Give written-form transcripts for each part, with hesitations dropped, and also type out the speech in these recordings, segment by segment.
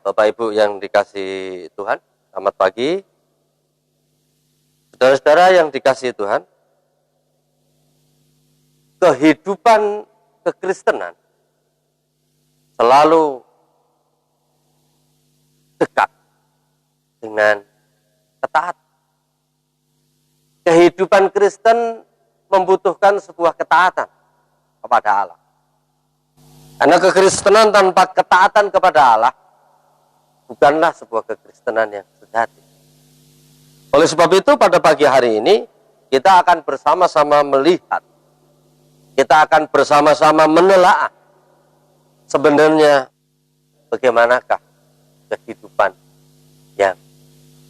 Bapak Ibu yang dikasihi Tuhan, selamat pagi. Saudara-saudara yang dikasihi Tuhan, kehidupan kekristenan selalu dekat dengan ketaatan. Kehidupan Kristen membutuhkan sebuah ketaatan kepada Allah. Karena kekristenan tanpa ketaatan kepada Allah bukanlah sebuah kekristenan yang sejati. Oleh sebab itu pada pagi hari ini kita akan bersama-sama melihat, kita akan bersama-sama menelaah sebenarnya bagaimanakah kehidupan yang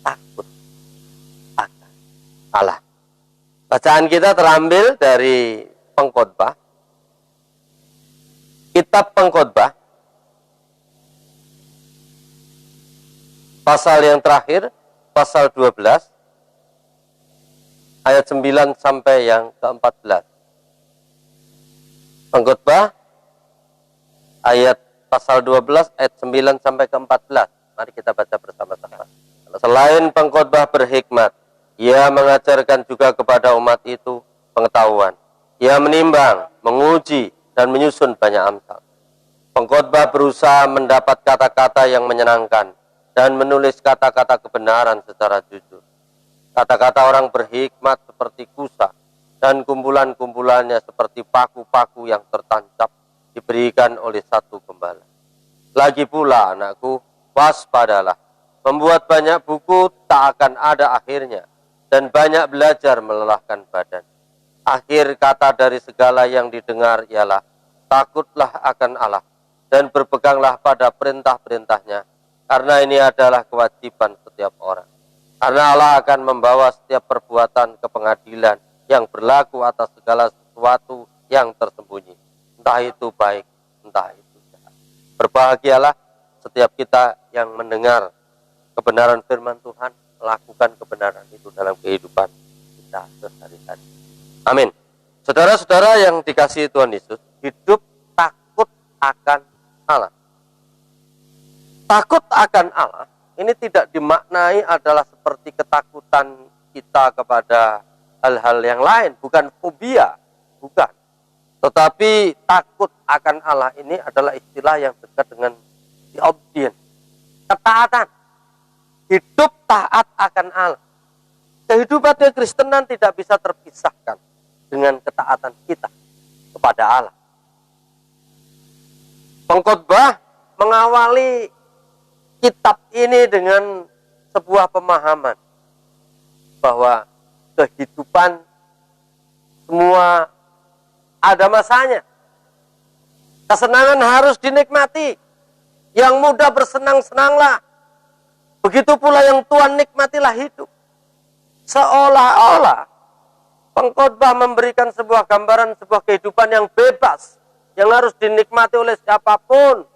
takut akan Allah. Bacaan kita terambil dari Pengkhotbah, Kitab Pengkhotbah, pasal yang terakhir, pasal 12, ayat 9 sampai yang ke-14. Pengkhotbah, ayat pasal 12, ayat 9 sampai ke-14. Mari kita baca bersama-sama. Selain pengkhotbah berhikmat, ia mengajarkan juga kepada umat itu pengetahuan. Ia menimbang, menguji, dan menyusun banyak amsal. Pengkhotbah berusaha mendapat kata-kata yang menyenangkan dan menulis kata-kata kebenaran secara jujur. Kata-kata orang berhikmat seperti kusa dan kumpulan-kumpulannya seperti paku-paku yang tertancap diberikan oleh satu gembala. Lagi pula anakku, waspadalah. Membuat banyak buku tak akan ada akhirnya, dan banyak belajar melelahkan badan. Akhir kata dari segala yang didengar ialah, takutlah akan Allah, dan berpeganglah pada perintah-perintahnya, karena ini adalah kewajiban setiap orang. Karena Allah akan membawa setiap perbuatan ke pengadilan yang berlaku atas segala sesuatu yang tersembunyi, entah itu baik, entah itu jahat. Berbahagialah setiap kita yang mendengar kebenaran firman Tuhan, melakukan kebenaran itu dalam kehidupan kita sehari-hari. Amin. Saudara-saudara yang dikasihi Tuhan Yesus, hidup takut akan Allah. Takut akan Allah ini tidak dimaknai adalah seperti ketakutan kita kepada hal-hal yang lain, bukan fobia, bukan. Tetapi takut akan Allah ini adalah istilah yang dekat dengan obedience, ketaatan. Hidup taat akan Allah. Kehidupan kekristenan tidak bisa terpisahkan dengan ketaatan kita kepada Allah. Pengkhotbah mengawali kitab ini dengan sebuah pemahaman bahwa kehidupan semua ada masanya. Kesenangan harus dinikmati. Yang muda bersenang-senanglah. Begitu pula yang tua nikmatilah hidup. Seolah-olah pengkhotbah memberikan sebuah gambaran sebuah kehidupan yang bebas, yang harus dinikmati oleh siapapun.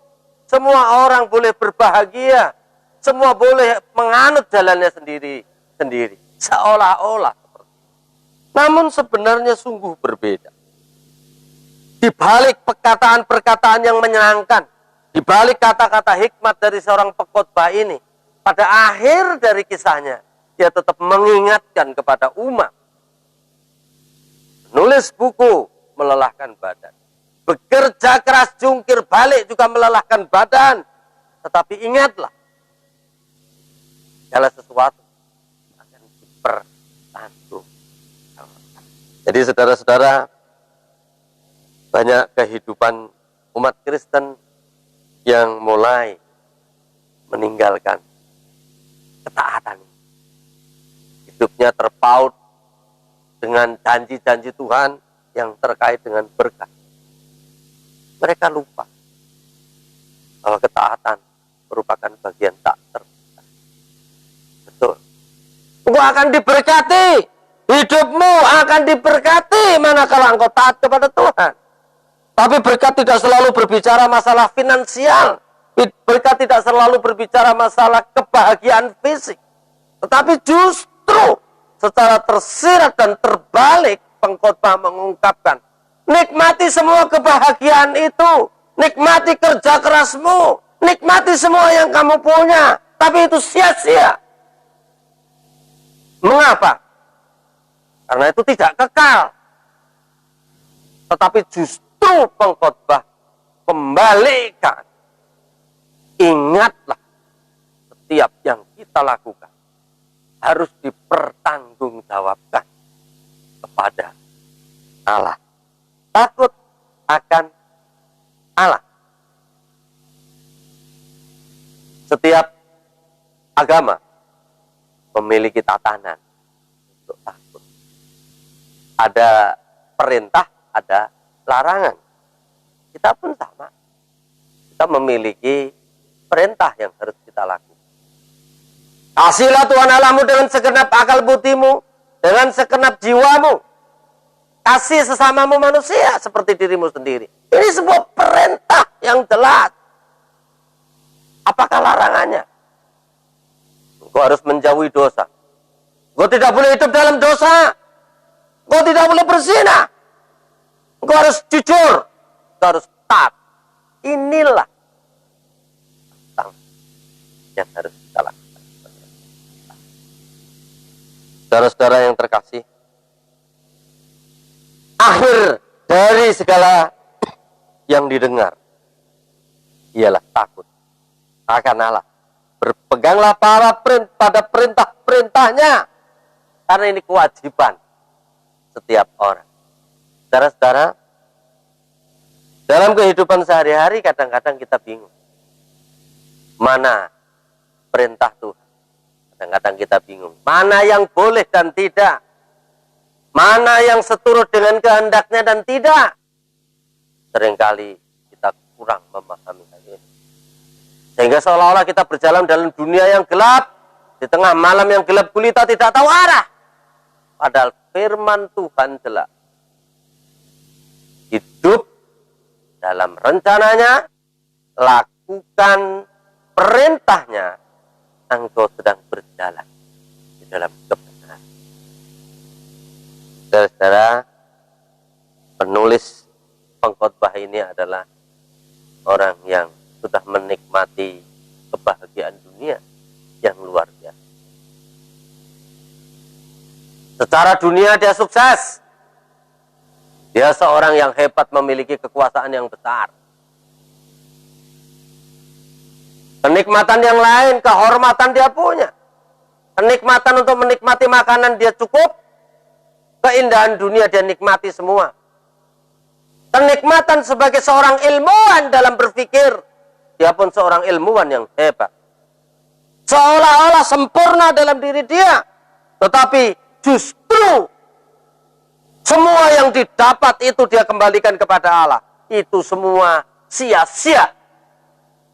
Semua orang boleh berbahagia, semua boleh menganut jalannya sendiri. Seolah-olah seperti itu. Namun sebenarnya sungguh berbeda. Di balik perkataan-perkataan yang menyenangkan, di balik kata-kata hikmat dari seorang pengkhotbah ini, pada akhir dari kisahnya, dia tetap mengingatkan kepada umat. Nulis buku melelahkan badan. Bekerja keras jungkir balik juga melelahkan badan. Tetapi ingatlah, segala sesuatu akan dipertanggung. Jadi saudara-saudara, banyak kehidupan umat Kristen yang mulai meninggalkan ketaatan. Hidupnya terpaut dengan janji-janji Tuhan yang terkait dengan berkat. Mereka lupa bahwa ketaatan merupakan bagian tak terpisah. Betul. Engkau akan diberkati. Hidupmu akan diberkati manakala engkau taat kepada Tuhan. Tapi berkat tidak selalu berbicara masalah finansial. Berkat tidak selalu berbicara masalah kebahagiaan fisik. Tetapi justru secara tersirat dan terbalik pengkhotbah mengungkapkan, nikmati semua kebahagiaan itu. Nikmati kerja kerasmu. nikmati semua yang kamu punya, tapi itu sia-sia. Mengapa? Karena itu tidak kekal. Tetapi justru pengkhotbah kembalikan. Ingatlah, setiap yang kita lakukan harus dipertanggungjawabkan kepada Allah. Takut akan Allah. Setiap agama memiliki tatanan untuk takut. Ada perintah, ada larangan. Kita pun sama. Kita memiliki perintah yang harus kita lakukan. Kasihlah Tuhan Allahmu dengan segenap akal budimu, dengan segenap jiwamu. Kasih sesamamu manusia seperti dirimu sendiri. Ini sebuah perintah yang jelas. Apakah larangannya? Engkau harus menjauhi dosa. Engkau tidak boleh hidup dalam dosa. Engkau tidak boleh berzina. Engkau harus jujur. Engkau harus taat. Inilah yang harus kita lakukan. Saudara-saudara yang terkasih, akhir dari segala yang didengar ialah takut akan Allah. Berpeganglah pada perintah-perintahnya, karena ini kewajiban setiap orang. Saudara-saudara, dalam kehidupan sehari-hari kadang-kadang kita bingung. Mana perintah Tuhan? Kadang-kadang kita bingung. Mana yang boleh dan tidak? Mana yang seturut dengan kehendaknya dan tidak? Seringkali kita kurang memahami hal ini. Sehingga seolah-olah kita berjalan dalam dunia yang gelap. Di tengah malam yang gelap gulita tidak tahu arah. Padahal firman Tuhan jelas. Hidup dalam rencananya. Lakukan perintahnya, engkau sedang berjalan di dalam kebenaran. Saudara-saudara, penulis pengkhotbah ini adalah orang yang sudah menikmati kebahagiaan dunia yang luar biasa. Secara dunia dia sukses. Dia seorang yang hebat, memiliki kekuasaan yang besar. Kenikmatan yang lain, kehormatan dia punya. Kenikmatan untuk menikmati makanan dia cukup. Keindahan dunia dia nikmati semua. Kenikmatan sebagai seorang ilmuwan dalam berpikir. Dia pun seorang ilmuwan yang hebat. Seolah-olah sempurna dalam diri dia. Tetapi justru semua yang didapat itu dia kembalikan kepada Allah. Itu semua sia-sia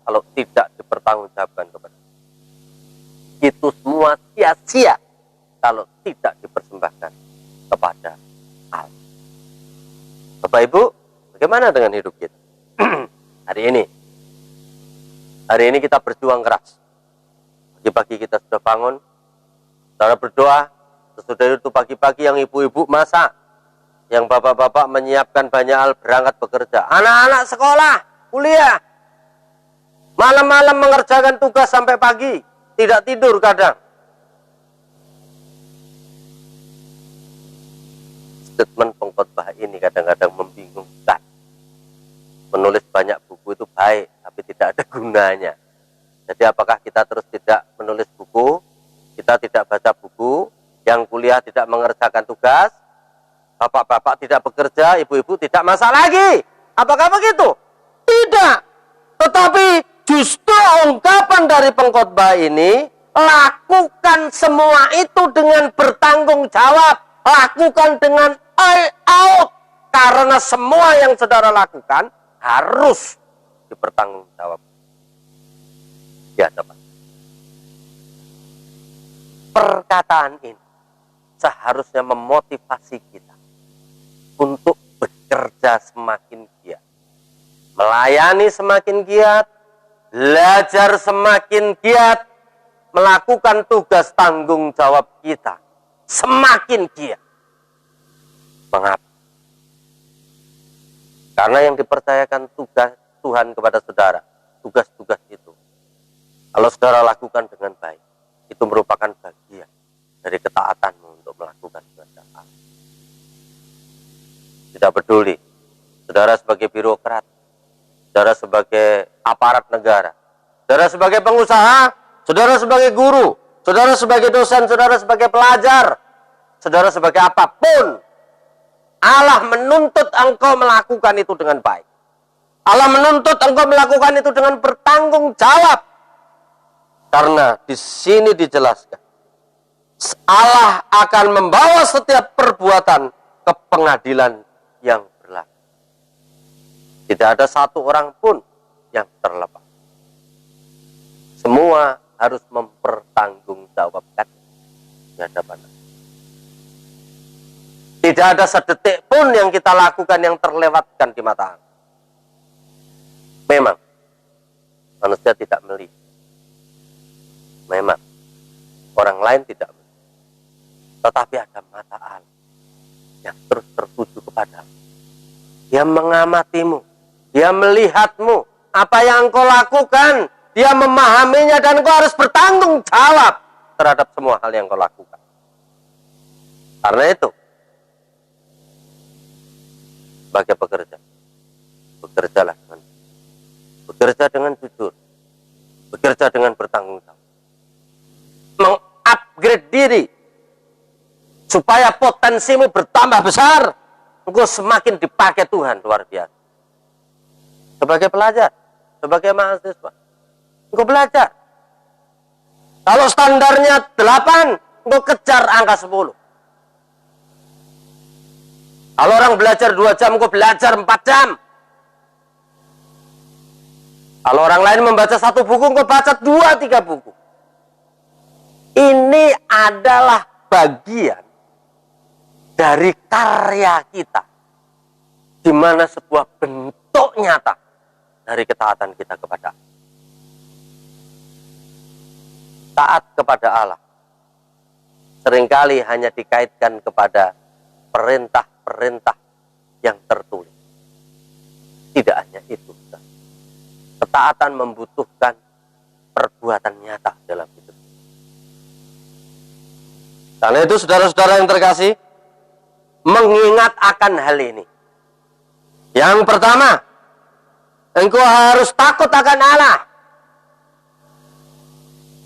kalau tidak dipertanggungjawabkan kepada Allah. Itu semua sia-sia kalau tidak dipersembahkan kepada Allah. Bapak Ibu, bagaimana dengan hidup kita? Hari ini kita berjuang keras. Pagi-pagi kita sudah bangun, saudara berdoa. Sesudah itu pagi-pagi yang ibu-ibu masak, yang bapak-bapak menyiapkan banyak hal berangkat bekerja. Anak-anak sekolah, kuliah, malam-malam mengerjakan tugas sampai pagi, tidak tidur kadang. Statement pengkhotbah ini kadang-kadang membingungkan. Menulis banyak buku itu baik, tapi tidak ada gunanya. Jadi apakah kita terus tidak menulis buku, kita tidak baca buku, yang kuliah tidak mengerjakan tugas, bapak-bapak tidak bekerja, ibu-ibu tidak masak lagi? Apakah begitu? Tidak. Tetapi justru ungkapan dari pengkhotbah ini, lakukan semua itu dengan bertanggung jawab. Lakukan dengan all out. Karena semua yang saudara lakukan harus dipertanggungjawabkan di hadapan. Perkataan ini seharusnya memotivasi kita untuk bekerja semakin giat, melayani semakin giat, belajar semakin giat, melakukan tugas tanggung jawab kita semakin giat. Mengapa? Karena yang dipercayakan tugas Tuhan kepada saudara, tugas-tugas itu Kalau saudara lakukan dengan baik, itu merupakan bagian dari ketaatanmu untuk melakukan kehendak Allah. Tidak peduli, saudara sebagai birokrat, saudara sebagai aparat negara, saudara sebagai pengusaha, saudara sebagai guru, saudara sebagai dosen, saudara sebagai pelajar, saudara sebagai apapun, Allah menuntut engkau melakukan itu dengan baik. Allah menuntut engkau melakukan itu dengan bertanggung jawab. Karena di sini dijelaskan, Allah akan membawa setiap perbuatan ke pengadilan yang berlaku. Tidak ada satu orang pun yang terlepas. Semua harus mempertanggungjawabkan di hadapan Allah. Tidak ada sedetik pun yang kita lakukan yang terlewatkan di mata Allah. Memang manusia tidak melihat. Memang orang lain tidak melihat. Tetapi ada mata Allah yang terus tertuju kepadamu. Dia mengamatimu, dia melihatmu, apa yang engkau lakukan, dia memahaminya, dan engkau harus bertanggung jawab terhadap semua hal yang engkau lakukan. Karena itu, sebagai pekerja, bekerjalah dengan bekerja dengan jujur, bekerja dengan bertanggung jawab, mengupgrade diri supaya potensimu bertambah besar, engkau semakin dipakai Tuhan luar biasa. Sebagai pelajar, sebagai mahasiswa, engkau belajar. Kalau standarnya 8, engkau kejar angka 10. Kalau orang belajar 2 jam, engkau belajar 4 jam. Kalau orang lain membaca 1 buku, engkau baca 2-3 buku. Ini adalah bagian dari karya kita, di mana sebuah bentuk nyata dari ketaatan kita kepada Allah. Taat kepada Allah seringkali hanya dikaitkan kepada perintah-perintah yang tertulis. Tidak hanya itu, ketaatan membutuhkan perbuatan nyata dalam hidup. Karena itu saudara-saudara yang terkasih, mengingat akan hal ini. Yang pertama, engkau harus takut akan Allah.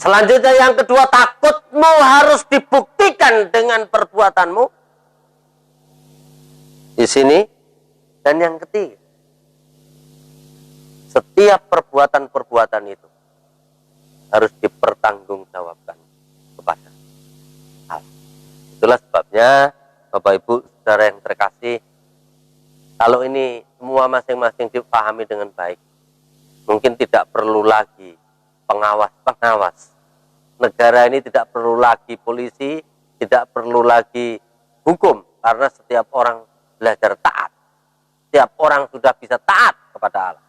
Selanjutnya yang kedua, takutmu harus dibuktikan dengan perbuatanmu. Di sini. Dan yang ketiga, setiap perbuatan-perbuatan itu harus dipertanggungjawabkan kepada Allah. Itulah sebabnya, Bapak Ibu, saudara yang terkasih, kalau ini semua masing-masing dipahami dengan baik, mungkin tidak perlu lagi pengawas-pengawas. Negara ini tidak perlu lagi polisi, tidak perlu lagi hukum, karena setiap orang belajar taat. Setiap orang sudah bisa taat kepada Allah.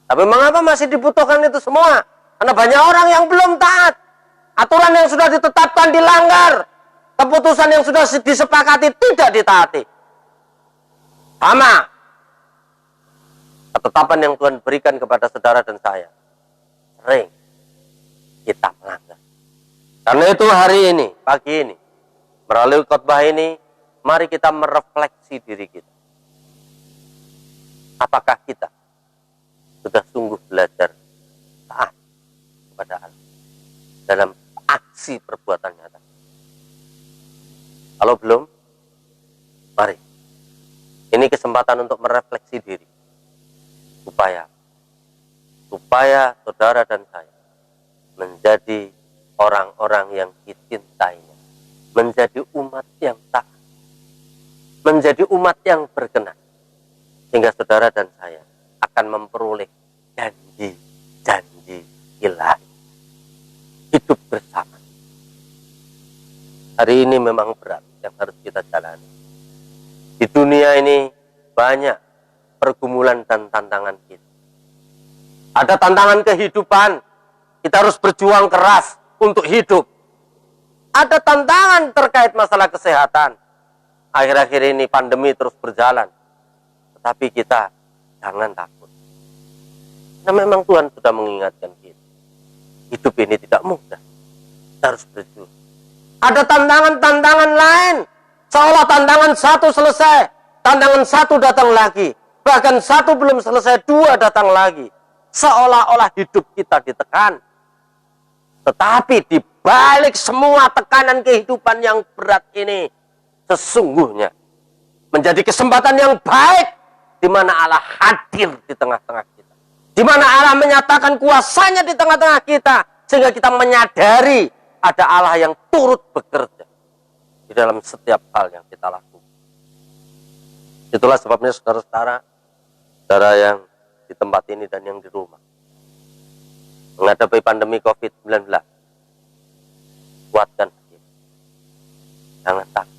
Tapi mengapa masih dibutuhkan itu semua? Karena banyak orang yang belum taat. Aturan yang sudah ditetapkan dilanggar. Keputusan yang sudah disepakati tidak ditaati. Sama. Ketetapan yang Tuhan berikan kepada saudara dan saya, sering kita melanggar. Karena itu hari ini, pagi ini, melalui khotbah ini, mari kita merefleksi diri kita. Apakah kita sudah sungguh belajar taat kepada Allah dalam aksi perbuatan nyata? Kalau belum, mari. Ini kesempatan untuk merefleksi diri. Supaya saudara dan saya menjadi orang-orang yang dicintainya. Menjadi umat yang taat. Menjadi umat yang berkenan. Sehingga saudara dan saya akan memperoleh janji-janji ilahi. Hidup bersama. Hari ini memang berat yang harus kita jalani. Di dunia ini banyak pergumulan dan tantangan kita. Ada tantangan kehidupan, kita harus berjuang keras untuk hidup. Ada tantangan terkait masalah kesehatan. Akhir-akhir ini pandemi terus berjalan. Tetapi kita jangan takut. Nah, memang Tuhan sudah mengingatkan kita. Hidup ini tidak mudah. Kita harus berjuang. Ada tantangan-tantangan lain. Seolah tantangan satu selesai, tantangan satu datang lagi. Bahkan satu belum selesai, dua datang lagi. Seolah-olah hidup kita ditekan. Tetapi di balik semua tekanan kehidupan yang berat ini, sesungguhnya menjadi kesempatan yang baik di mana Allah hadir di tengah-tengah kita. Di mana Allah menyatakan kuasanya di tengah-tengah kita, sehingga kita menyadari ada Allah yang turut bekerja di dalam setiap hal yang kita lakukan. Itulah sebabnya saudara-saudara, saudara yang di tempat ini dan yang di rumah, menghadapi pandemi COVID-19, kuatkan hati. Jangan takut.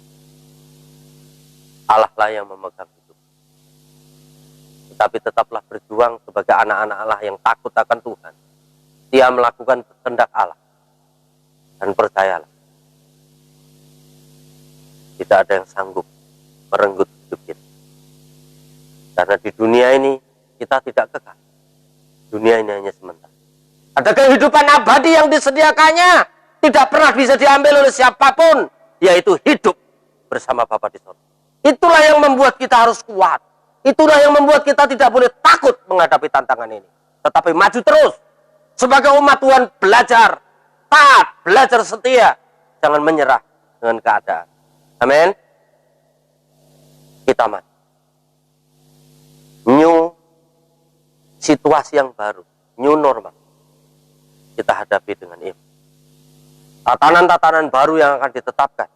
Allah lah yang memegang hidup. Tetapi tetaplah berjuang sebagai anak-anak Allah yang takut akan Tuhan. Dia melakukan kehendak Allah. Dan percayalah, tidak ada yang sanggup merenggut hidup kita. Karena di dunia ini kita tidak kekal. Dunia ini hanya sementara. Ada kehidupan abadi yang disediakannya, tidak pernah bisa diambil oleh siapapun, yaitu hidup bersama Bapa di surga. Itulah yang membuat kita harus kuat. Itulah yang membuat kita tidak boleh takut menghadapi tantangan ini. Tetapi maju terus. Sebagai umat Tuhan belajar taat, belajar setia. Jangan menyerah dengan keadaan. Amin. Kita maju. New situasi yang baru. New normal. Kita hadapi dengan iman. Tatanan-tatanan baru yang akan ditetapkan.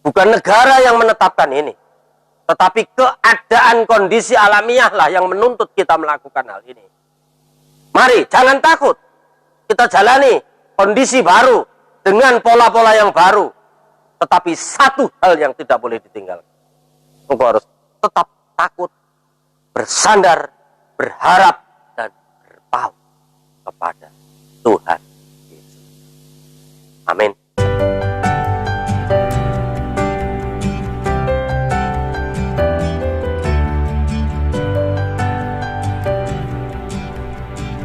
Bukan negara yang menetapkan ini. Tetapi keadaan kondisi alamiah lah yang menuntut kita melakukan hal ini. Mari, jangan takut. Kita jalani kondisi baru dengan pola-pola yang baru. Tetapi satu hal yang tidak boleh ditinggalkan. Engkau harus tetap takut, bersandar, berharap, dan berpaut kepada Tuhan Yesus. Amin.